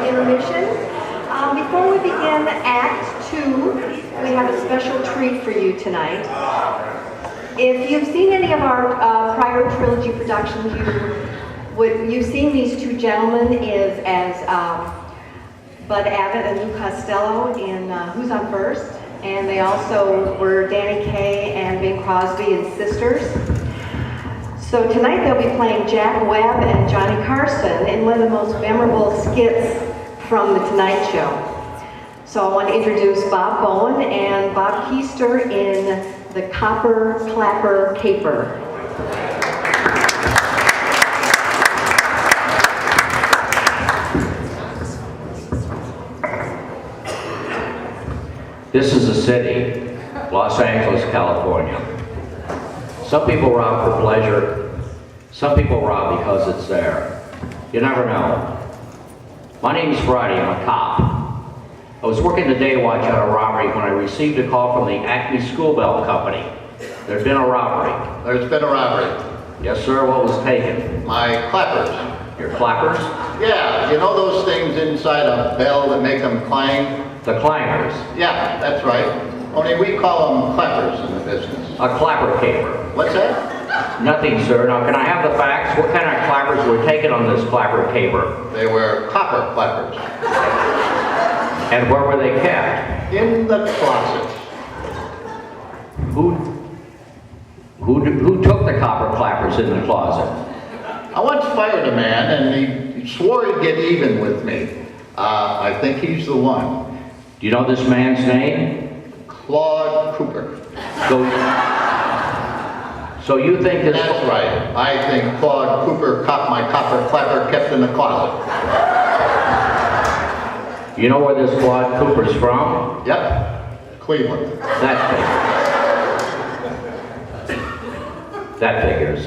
intermission. Before we begin Act 2, we have a special treat for you tonight. If you've seen any of our prior trilogy productions, you've seen these two gentlemen as Bud Abbott and Lou Costello in Who's on First, and they also were Danny Kaye and Bing Crosby in Sisters. So tonight they'll be playing Jack Webb and Johnny Carson in one of the most memorable skits from The Tonight Show. So I want to introduce Bob Bowen and Bob Keister in The Copper Clapper Caper. This is the city, Los Angeles, California. Some people rob for pleasure, some people rob because it's there. You never know. My name is Friday, I'm a cop. I was working the day watch on a robbery when I received a call from the Acme School Bell Company. There'd been a robbery. There's been a robbery. Yes, sir, what was taken? My clappers. Your clappers? Yeah, you know those things inside a bell that make them clang? The clangers. Yeah, that's right. Only we call them clappers in the business. A clapper caper. What's that? Nothing, sir. Now, can I have the facts? What kind of clappers were taken on this clapper caper? They were copper clappers. And where were they kept? In the closet. Who took the copper clappers in the closet? I once fired a man and he swore he'd get even with me. I think he's the one. Do you know this man's name? Claude Cooper. So you think this... That's right. I think Claude Cooper copped my copper clapper kept in the closet. You know where this Claude Cooper's from? Yep. Cleveland. That figures.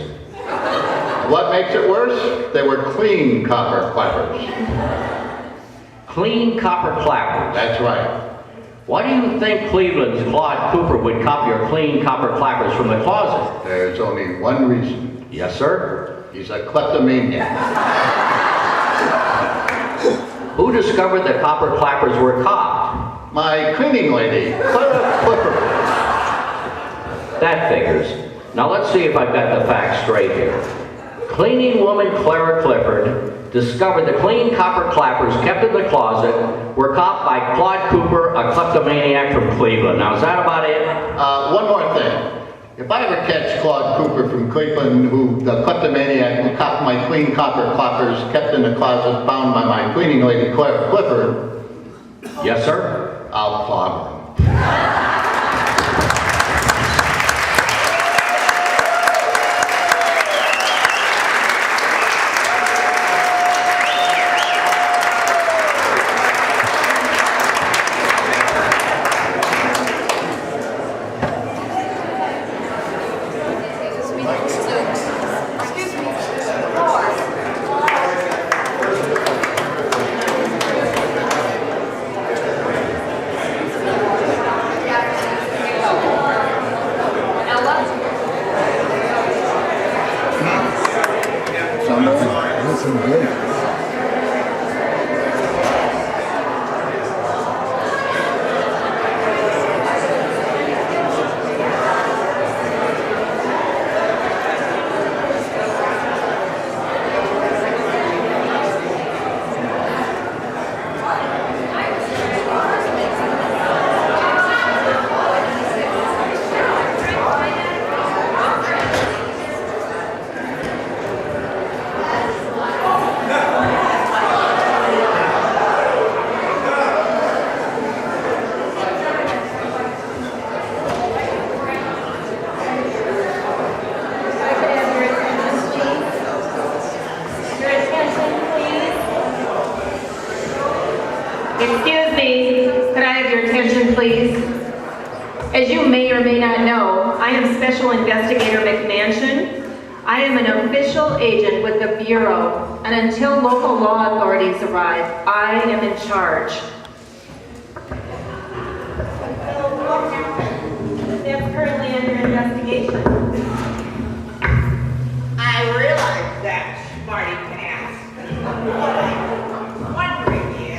What makes it worse? They were clean copper clappers. Clean copper clappers? That's right. Why do you think Cleveland's Claude Cooper would copy your clean copper clappers from the closet? There's only one reason. Yes, sir? He's a kleptomaniac. Who discovered the copper clappers were copped? My cleaning lady, Clara Clifford. That figures. Now let's see if I've got the facts straight here. Cleaning woman Clara Clifford discovered the clean copper clappers kept in the closet were copped by Claude Cooper, a kleptomaniac from Cleveland. Now, is that about it? One more thing. If I ever catch Claude Cooper from Cleveland, the kleptomaniac who copped my clean copper clappers kept in the closet found by my cleaning lady, Clara Clifford. Yes, sir? I'll clobber him. Excuse me, could I have your attention, please? As you may or may not know, I am Special Investigator McMansion. I am an official agent with the Bureau, and until local law authorities arrive, I am in charge. That's currently under investigation. I realize that, smarty pants. What I'm wondering is,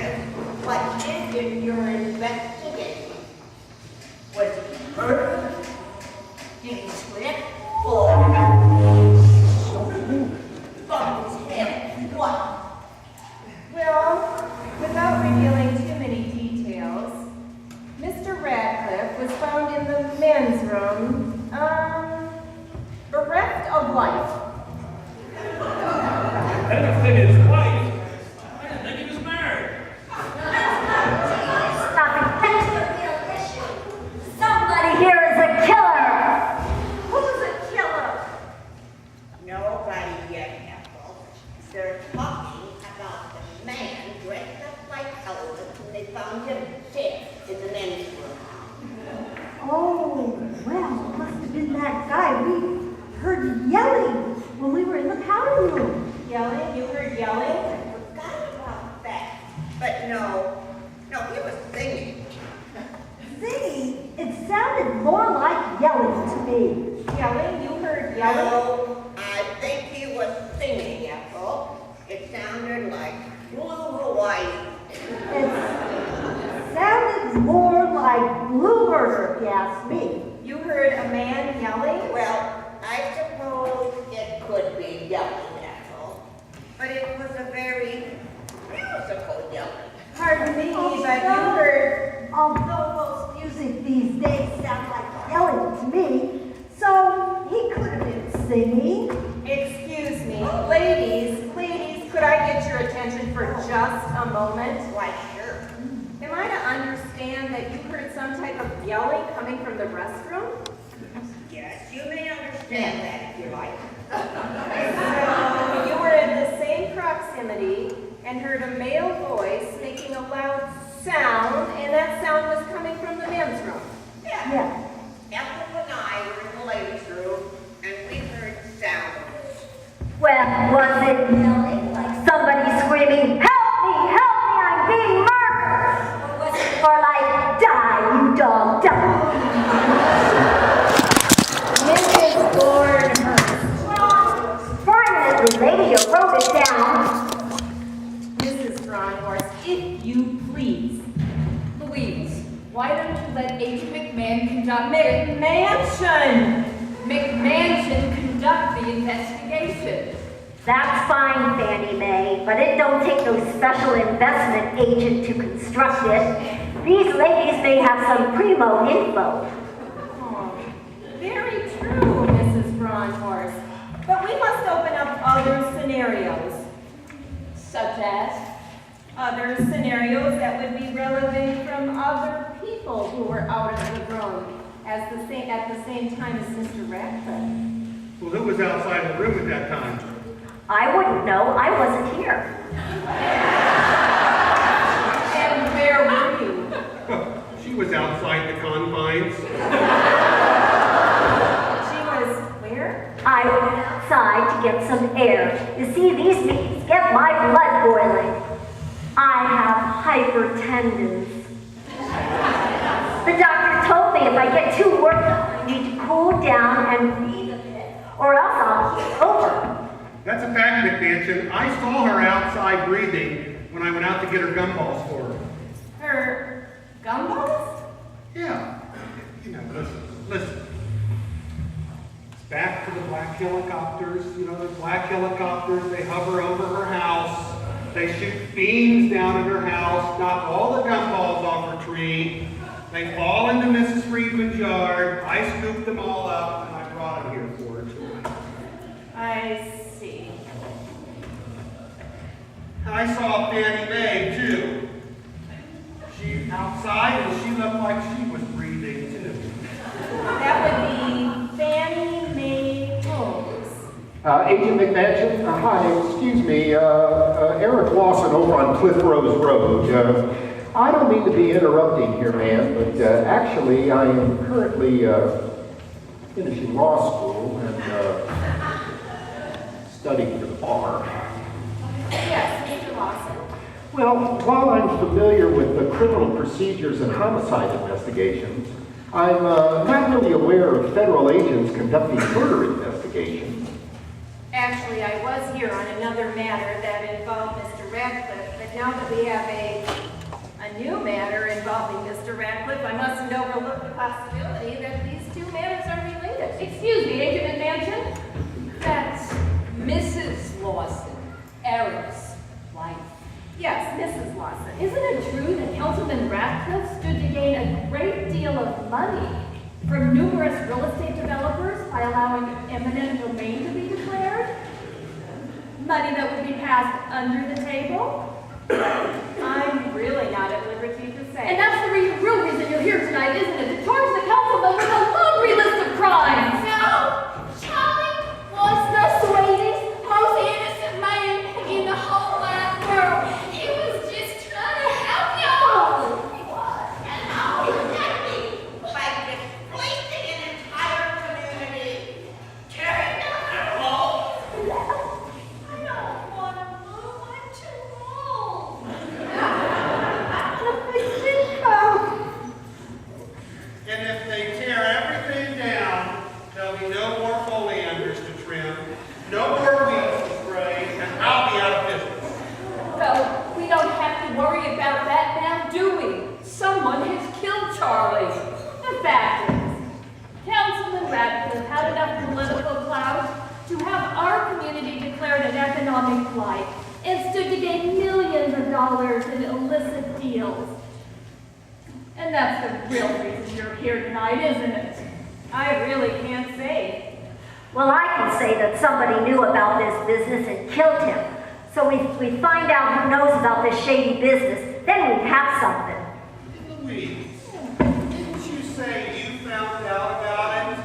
wasn't his wife. I didn't think he was married. Stop it. That's the real issue. Somebody here is a killer. Who's a killer? Nobody yet, Ethel. They're talking about the man dressed up like Elvis who they found him dead in the men's room. Oh, well, it must have been that guy. We heard yelling when we were in the powder room. Yelling? You heard yelling? I forgot about that. But no, he was singing. Singing? It sounded more like yelling to me. Yelling? You heard yelling? No, I think he was singing, Ethel. It sounded like Blue Hawaii. It sounded more like Blue Murder, if you ask me. You heard a man yelling? Well, I suppose it could be yelling, Ethel. But it was a very musical yelling. Pardon me, Oh, but you no. heard... Although most music these days sound like yelling to me, so he could have been singing. Excuse me. Ladies, please, could I get your attention for just a moment? Why, sure. Am I to understand that you heard some type of yelling coming from the restroom? Yes, you may understand that if you like. So you were in the same proximity and heard a male voice making a loud sound, and that sound was coming from the men's room. Yeah. Ethel and I were in the ladies' room, and we heard sounds. Well, was it yelling like somebody screaming, help me, I'm being murdered? Or was it more like, die, you dog, die? Mrs. Thornhurst. Fortunately, lady, you wrote it down. Mrs. Thornhurst, if you please. Louise, why don't you let Agent McMahon conduct McMansion conduct the investigation? That's fine, Fannie Mae, but it don't take no special investment agent to construct it. These ladies may have some primo info. Oh, very true, Mrs. Thornhurst. But we must open up other scenarios. Such as? Other scenarios that would be relevant from other people who were out of the room at the same time as Mr. Radcliffe. Well, who was outside the room at that time? I wouldn't know, I wasn't here. And where were you? She was outside the confines. She was where? I went outside to get some air. You see, these meetings get my blood boiling. I have hypertendons. The doctor told me if I get too worked up, I need to cool down and breathe a bit, or else I'll keel over. That's a fact, McMansion. I saw her outside breathing when I went out to get her gumballs for her. Her gumballs? Yeah. You know, listen. It's back to the black helicopters. You know, the black helicopters, they hover over her house. They shoot beams down at her house, knock all the gumballs off her tree. They fall into Mrs. Friedman's yard. I scooped them all up, and I brought them here for her. I see. I saw Fannie Mae, too. She outside, and she looked like she was breathing, too. That would be Fannie Mae Holmes. Agent McMansion, hi, excuse me, Eric Lawson over on Cliff Rose Road. I don't mean to be interrupting here, ma'am, but actually I am currently finishing law school and studying for the bar. Yes, Mr. Lawson. Well, while I'm familiar with the criminal procedures and homicide investigations, I'm not really aware of federal agents conducting murder investigations. Actually, I was here on another matter that involved Mr. Radcliffe, but now that we have a new matter involving Mr. Radcliffe, I mustn't overlook the possibility that these two matters are related. Excuse me, Agent McMansion. That's Mrs. Lawson, Eric's wife. Yes, Mrs. Lawson. Isn't it true that Councilman Radcliffe stood to gain a great deal of money from numerous real estate developers by allowing eminent domain to be declared? money that would be passed under the table? I'm really not at liberty to say. And that's the real reason you're here tonight, isn't it? To charge the councilman with a laundry list of crimes. No, Charlie was the sweetest, most innocent man in the whole wide world. He was just trying to help y'all. And now he's got me by displacing an entire community, tearing down their homes. I don't want to move. I'm too old. And if they tear everything down, there'll be no more oleanders to trim, no more weeds to spray, and I'll be out of business. Well, we don't have to worry about that now, do we? Someone has killed Charlie. The fact is, Councilman Radcliffe had enough political clout to have our community declared an economic blight and stood to gain millions of dollars in illicit deals. And that's the real reason you're here tonight, isn't it? I really can't say. Well, I can say that somebody knew about this business and killed him. So we find out who knows about this shady business, then we'd have something. Louise, didn't you say you found out about it?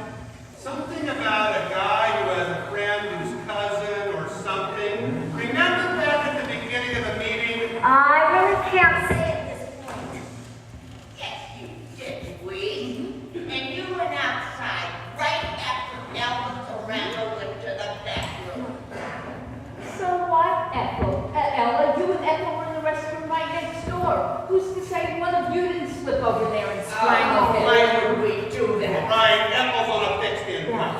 Something about a guy who has a friend who's cousin or something? Remember back at the beginning of the meeting? I really can't say at this point. Yes, you did, Louise. And you went outside right after Elvis Orlando went to the bathroom. So what, Ethel? Ella, you and Ethel were in the restroom right next door. Who's to say one of you didn't slip over there and strangle him? Why would we do that? Right, Ethel's on a fixed income.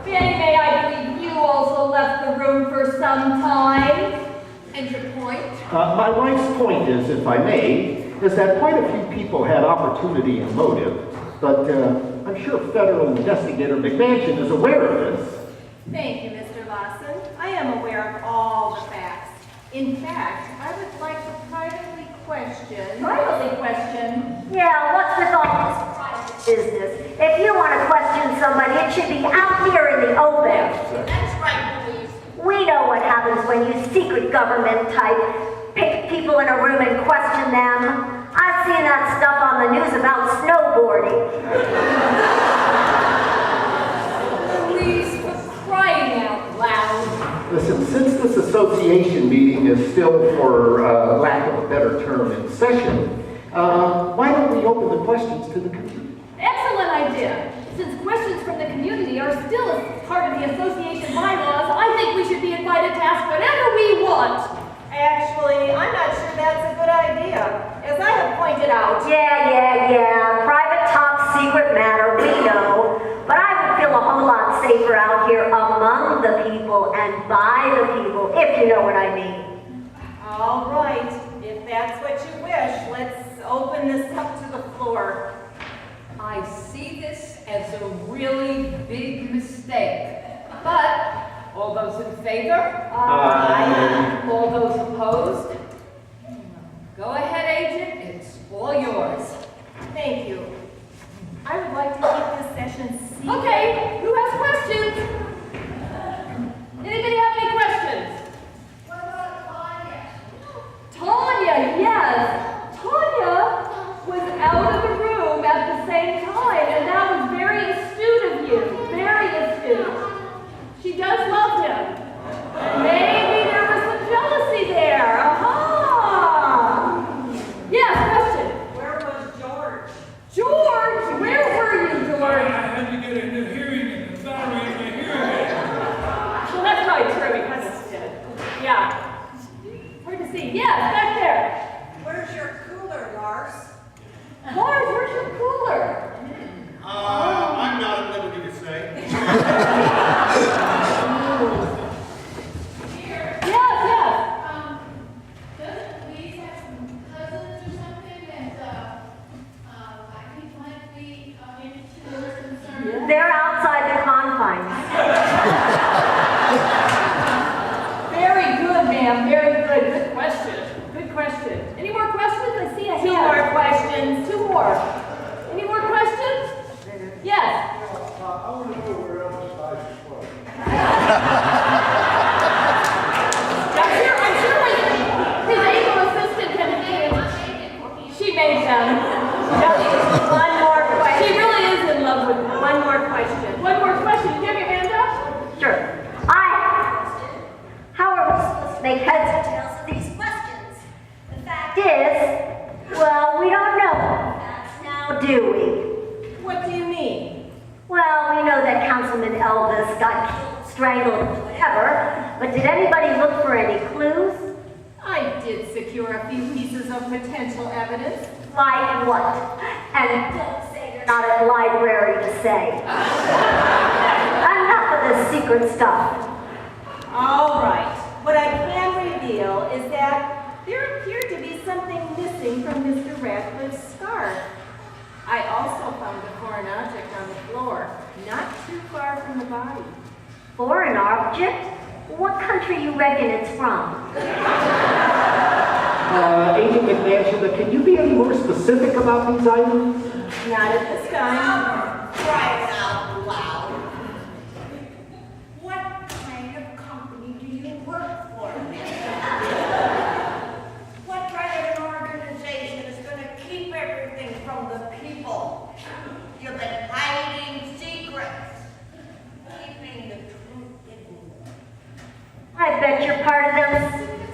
Fannie Mae, I believe you also left the room for some time. And your point? My wife's point is, if I may, is that quite a few people had opportunity and motive, but I'm sure Federal Investigator McMansion is aware of this. Thank you, Mr. Lawson. I am aware of all the facts. In fact, I would like to privately question. Yeah, what's with all this private business? If you want to question somebody, it should be out here in the open. That's right, Louise. We know what happens when you secret government type pick people in a room and question them. I've seen that stuff on the news about snowboarding. Please, for crying out loud. Listen, since this association meeting is still, for lack of a better term, in session, why don't we open the questions to the community? Excellent idea. Since questions from the community are still a part of the association bylaws, I think we should be invited to ask whatever we want. Actually, I'm not sure that's a good idea. As I have pointed out. Yeah. Private top secret matter, we know. But I would feel a whole lot safer out here among the people and by the people, if you know what I mean. All right, if that's what you wish, let's open this up to the floor. I see this as a really big mistake. But all those in favor? Aye. All those opposed? Go ahead, agent. It's all yours. Thank you. I would like to keep this session secret. Okay, who has questions? Anybody have any questions? What about Tanya? Tanya, yes. Tanya was out of the room at the same time, and that was very astute of you. Very astute. She does love him. Maybe there was some jealousy there. Aha! Yes, question. Where was George? George, where were you, George? I had to get a new hearing strangled, whatever. But did anybody look for any clues? I did secure a few pieces of potential evidence. Like what? And don't say you're not at library to say. Enough of this secret stuff. All right. What I can reveal is that there appeared to be something missing from Mr. Radcliffe's scarf. I also found a foreign object on the floor, not too far from the body. Foreign object? What country you reckon it's from? Agent McMansion, can you be any more specific about these items? Not at this time. Cry it out loud. What kind of company do you work for? What kind of an organization is going to keep everything from the people? You've been hiding secrets, keeping the truth hidden. I bet you're part of them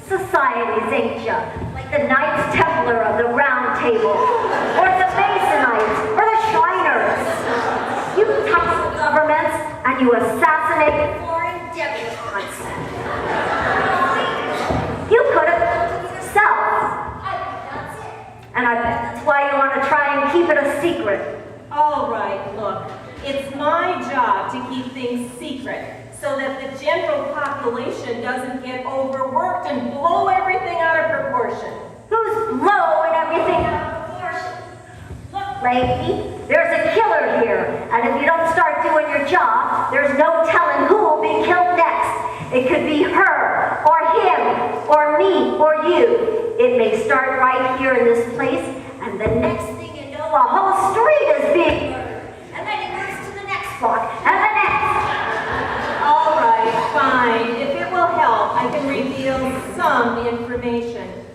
societies, ain't ya? Like the Knights Templar of the Round Table, or the Masonites, or the Shriners. You topple governments and you assassinate foreign debutantes. You could have done it yourself. I bet that's it. And I bet that's why you want to try and keep it a secret. All right, look. It's my job to keep things secret so that the general population doesn't get overworked and blow everything out of proportion. Who's blowing everything out of proportion? Look, lady, there's a killer here, and if you don't start doing your job, there's no telling who will be killed next. It could be her, or him, or me, or you. It may start right here in this place, and the next thing you know, a whole street is being murdered. And then it moves to the next block, and the next. All right, fine. If it will help, I can reveal some information.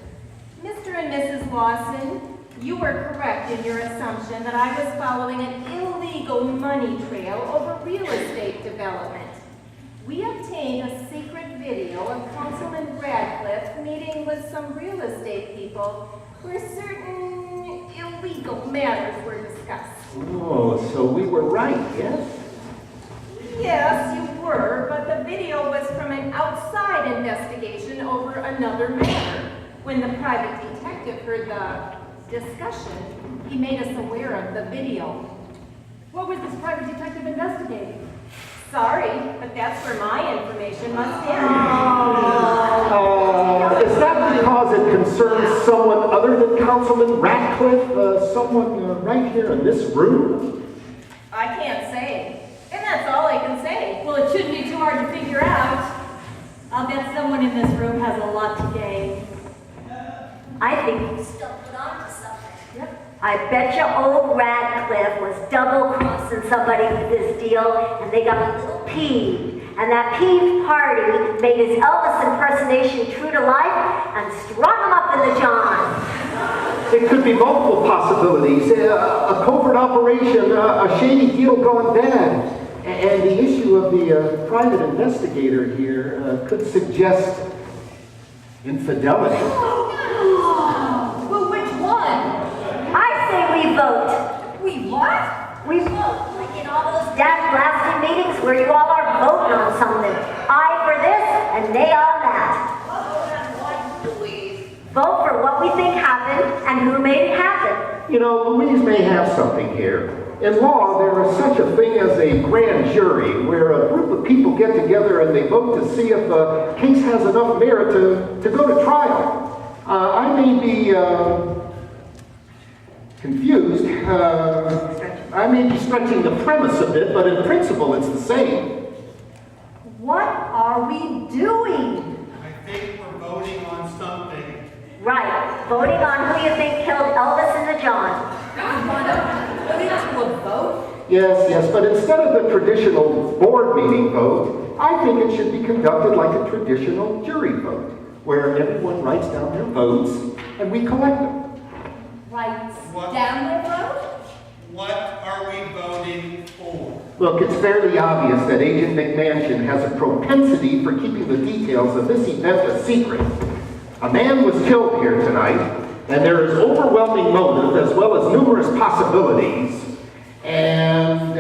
Mr. and Mrs. Lawson, you were correct in your assumption that I was following an illegal money trail over real estate development. We obtained a secret video of Councilman Radcliffe meeting with some real estate people where certain illegal matters were discussed. Oh, so we were right, yes? Yes, you were, but the video was from an outside investigation over another matter. When the private detective heard the discussion, he made us aware of the video. What was this private detective investigating? Sorry, but that's where my information must end. Is that because it concerns someone other than Councilman Radcliffe? Someone right here in this room? I can't say. And that's all I can say. Well, it shouldn't be too hard to figure out. I'll bet someone in this room has a lot to gain. I think you still put on to something. Yep. I bet you old Radcliffe was double-crossing somebody with this deal, and they got a little peeved. And that peeved party made his Elvis impersonation true to life and strung him up in the john. It could be multiple possibilities. A covert operation, a shady deal gone bad. And the issue of the private investigator here could suggest infidelity. Well, which one? I say we vote. We what? We vote. Like in all those damn blasted meetings where you all are voting on something. I for this and they on that. Vote for what we think happened and who made it happen. You know, Louise may have something here. In law, there is such a thing as a grand jury, where a group of people get together and they vote to see if a case has enough merit to go to trial. I may be confused. I may be stretching the premise a bit, but in principle it's the same. What are we doing? I think we're voting on something. Right, voting on who you think killed Elvis and the John. You want to put it to a vote? Yes, but instead of the traditional board meeting vote, I think it should be conducted like a traditional jury vote, where everyone writes down their votes and we collect them. Writes What? down their vote? What are we voting for? Look, it's fairly obvious that Agent McMansion has a propensity for keeping the details of this event a secret. A man was killed here tonight, and there is overwhelming motive as well as numerous possibilities. And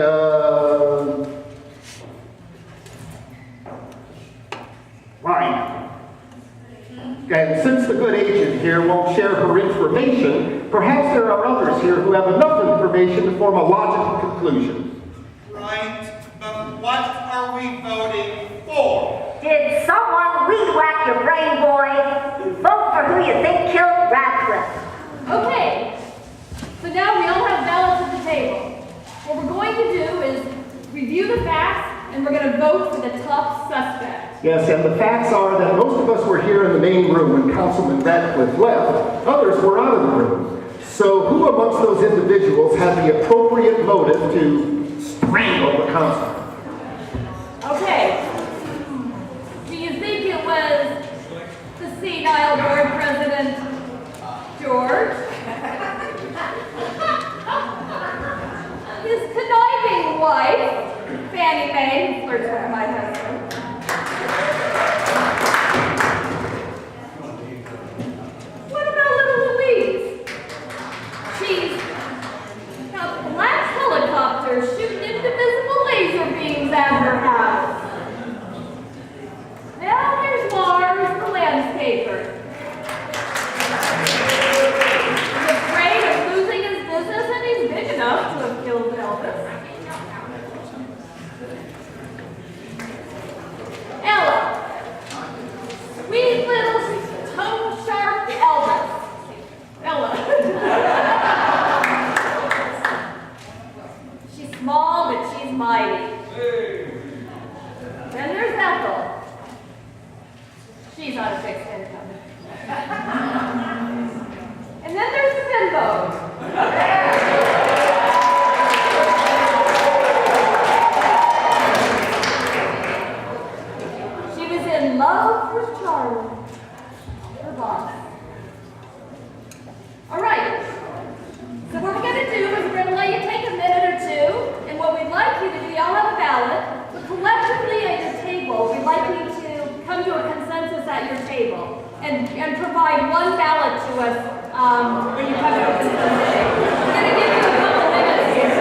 Right. And since the good agent here won't share her information, perhaps there are others here who have enough information to form a logical conclusion. Right, but what are we voting for? Did someone weed whack your brain, boy? You vote for who you think killed Radcliffe. Okay, so now we all have ballots at the table. What we're going to do is review the facts, and we're going to vote for the top suspect. Yes, and the facts are that most of us were here in the main room when Councilman Radcliffe left. Others were out of the room. So who amongst those individuals had the appropriate motive to strangle the council? Okay, do you think it was the senile board president, George? His conniving wife, Fannie Mae, who flirts with my husband. What about little Louise? She's got black helicopters shooting indivisible laser beams at her house. Now there's Lars, the landscaper. He's afraid of losing his business, and he's big enough to have killed Elvis. Ella. Sweet little tongue-sharp Elvis. Ella. She's small, but she's mighty. Then there's Ethel. She's on a fixed income. And then there's the bimbo. She was in love with Charlie, her boss. All right. So what we're going to do is we're going to let you take a minute or two, and what we'd like you to do, y'all have a ballot, but collectively at your table, we'd like you to come to a consensus at your table and provide one ballot to us when you come to a consensus. We're going to give you a couple minutes here.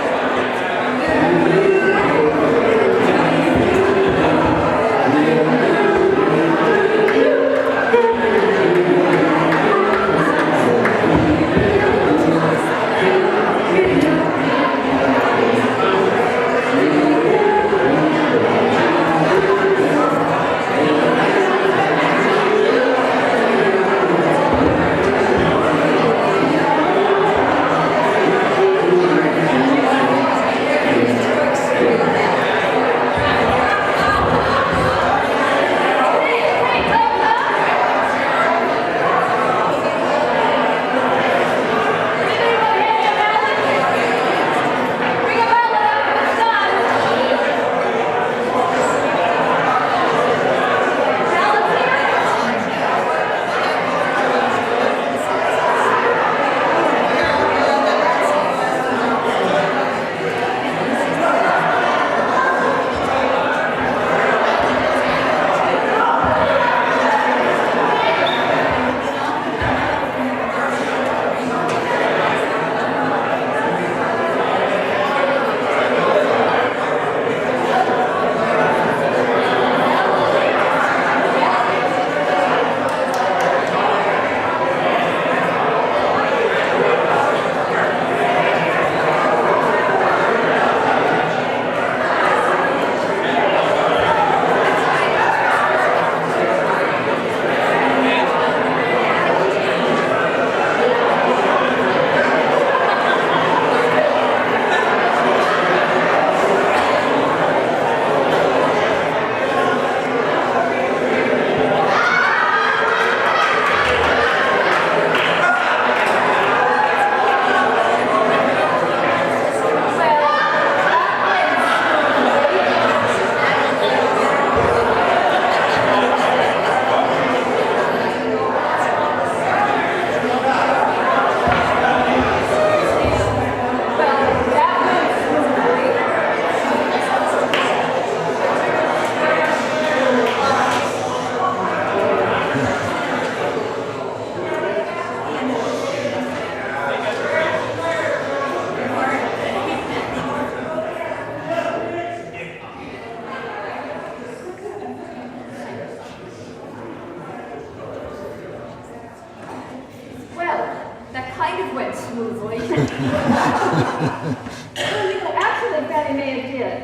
Actually, Fannie Mae did.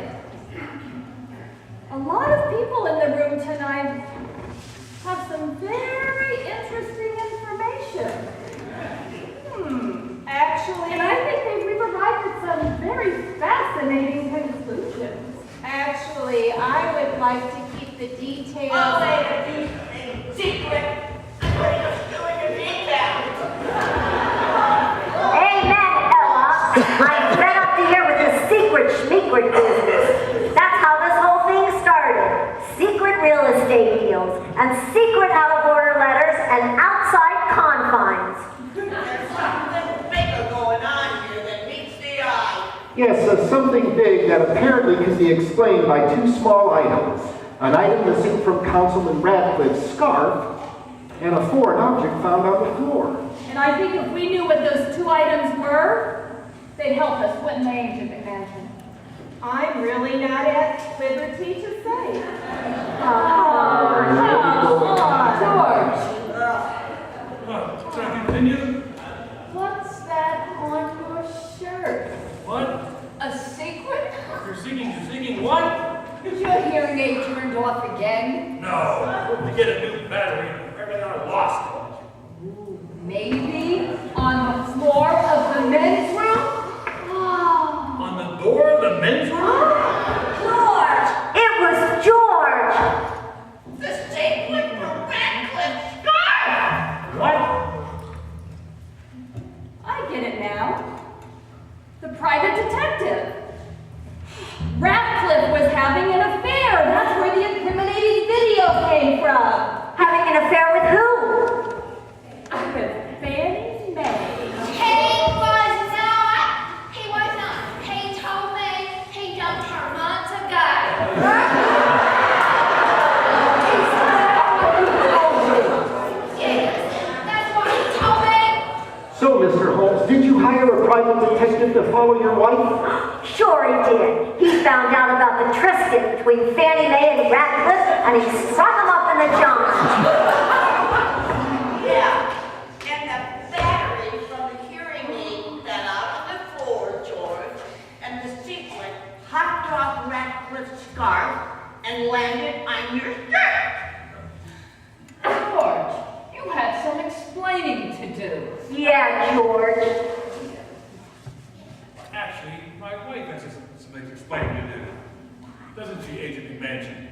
A lot of people in the room tonight have some very interesting information. Actually, and I think we've arrived at some very fascinating conclusions. Actually, I would like to keep the details. All they keep secret. I'm just doing a detail. Amen, Ella. I'm fed up to here with this secret schmeecret business. That's how this whole thing started. Secret real estate deals and secret out-of-order letters and outside confines. There's something bigger going on here that meets the eye. Yes, something big that apparently can be explained by two small items. An item missing from Councilman Radcliffe's scarf and a foreign object found on the floor. And I think if we knew what those two items were, they'd help us, wouldn't they, Agent McMansion? I'm really not at liberty to say. George! Can I continue? What's that on your shirt? What? A secret? You're singing what? Is your hearing aid turned off again? No, to get a new battery. Apparently I lost it. Maybe on the floor of the men's room? On the door of the men's room? George! It was George! The secret from Radcliffe's scarf. What? I get it now. The private detective. Ratcliffe was having an affair. That's where the incriminating video came from. Having an affair with who? With Fannie Mae. He was not. He was not. He told me he dumped her months ago. Yes, that's what he told me. So, Mr. Holmes, did you hire a private detective to follow your wife? Sure he did. He found out about the trisket between Fannie Mae and Radcliffe, and he struck him up in the john. Yeah, and the battery from the hearing aid fell out on the floor, George, and the sequin hopped off Radcliffe's scarf and landed on your shirt. George, you had some explaining to do. Yeah, George. Actually, my wife has some explaining to do. Doesn't she, Agent McMansion?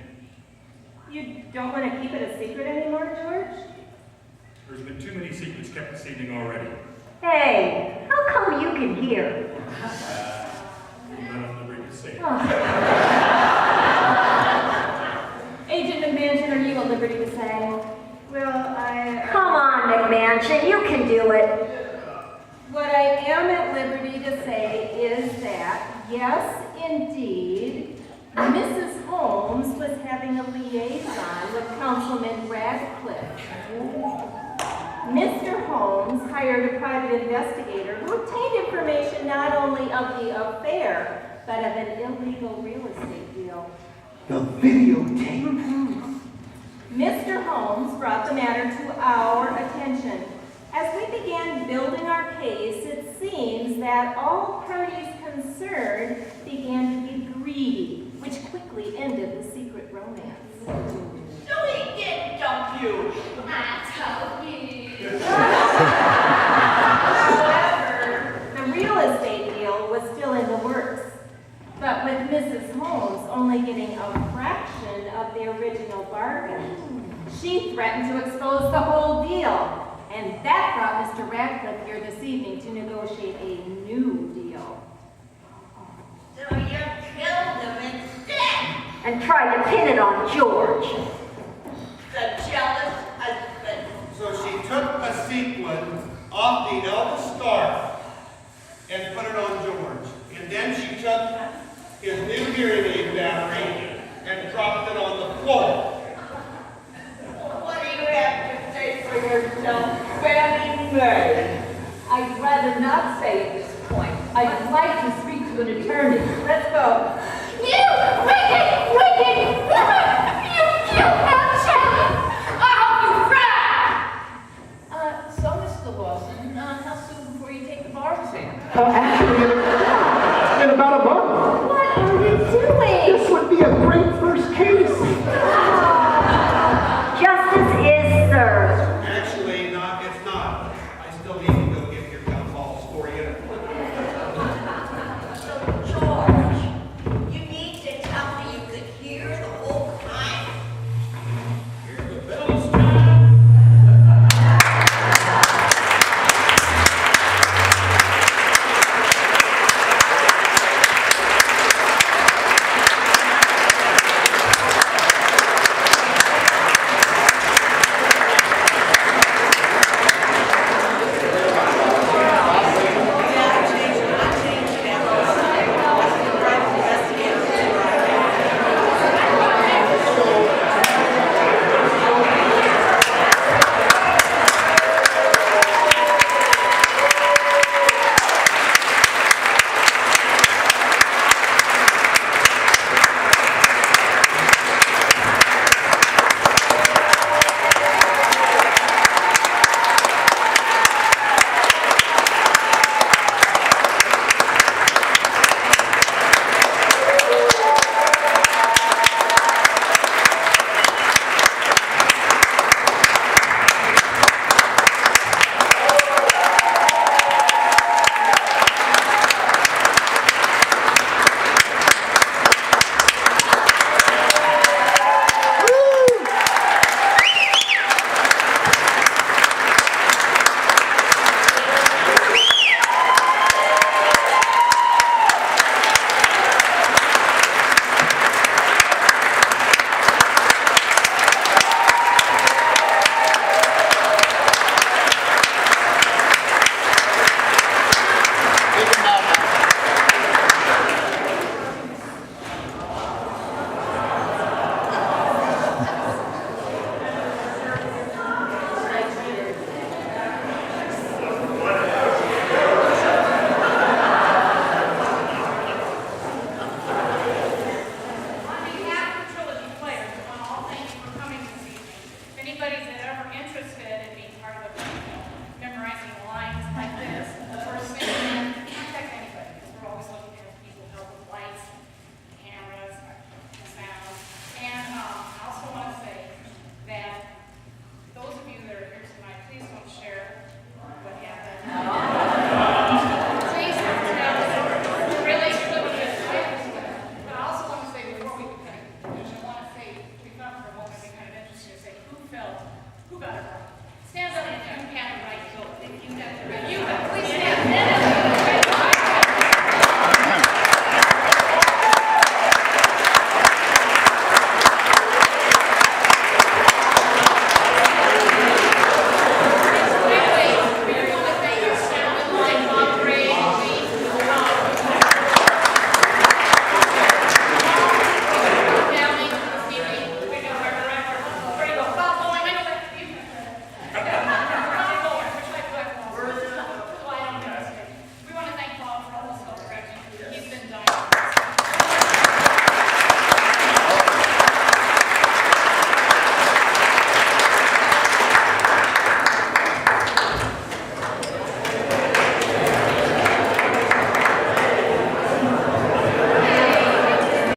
You don't want to keep it a secret anymore, George? There's been too many secrets kept this evening already. Hey, how come you can hear? I'm not on liberty to say it. Agent McMansion, are you at liberty to say? Well, Come on, McMansion, you can do it. what I am at liberty to say is that, yes, indeed, Mrs. Holmes was having a liaison with Councilman Radcliffe. Mr. Holmes hired a private investigator who obtained information not only of the affair, but of an illegal real estate deal. The videotape? Mr. Holmes brought the matter to our attention. As we began building our case, it seems that all parties concerned began to be greedy, which quickly ended the secret romance. So he did dump you. I told you. However, the real estate deal was still in the works. But with Mrs. Holmes only getting a fraction of the original bargain, she threatened to expose the whole deal. And that brought Mr. Radcliffe here this evening to negotiate a new deal. So you killed him instead. And tried to pin it on George. The jealous husband. So she took a sequin off the eldest scarf and put it on George. And then she took his new hearing aid battery and dropped it on the floor. What do you have to say for yourself, Fannie Mae? I'd rather not say at this point. I'd like to speak to an attorney. Let's go. You wicked, wicked woman! You killed that child! I hope you cry! So, Mr. Lawson, how soon before you take the bar exam? Who got it right? Stand up if you have the right to vote. If you have the right.